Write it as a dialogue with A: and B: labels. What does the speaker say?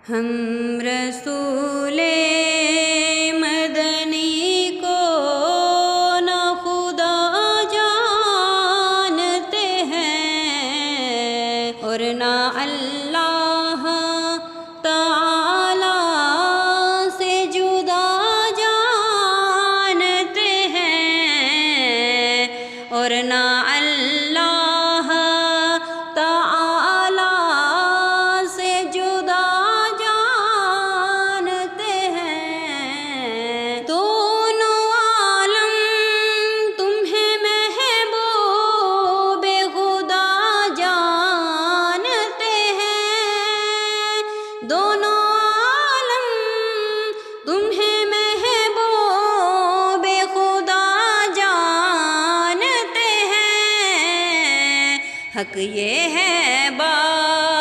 A: ہم رسول مدنی کو نہ خدا جانتے ہیں اور نہ اللہ تعالی سے جدا جانتے ہیں اور نہ اللہ تعالی سے جدا جانتے ہیں۔ دونوں عالم تمہیں محبوب خدا جانتے ہیں، دونوں عالم تمہیں محبوب خدا جانتے ہیں۔ حق یہ ہے بات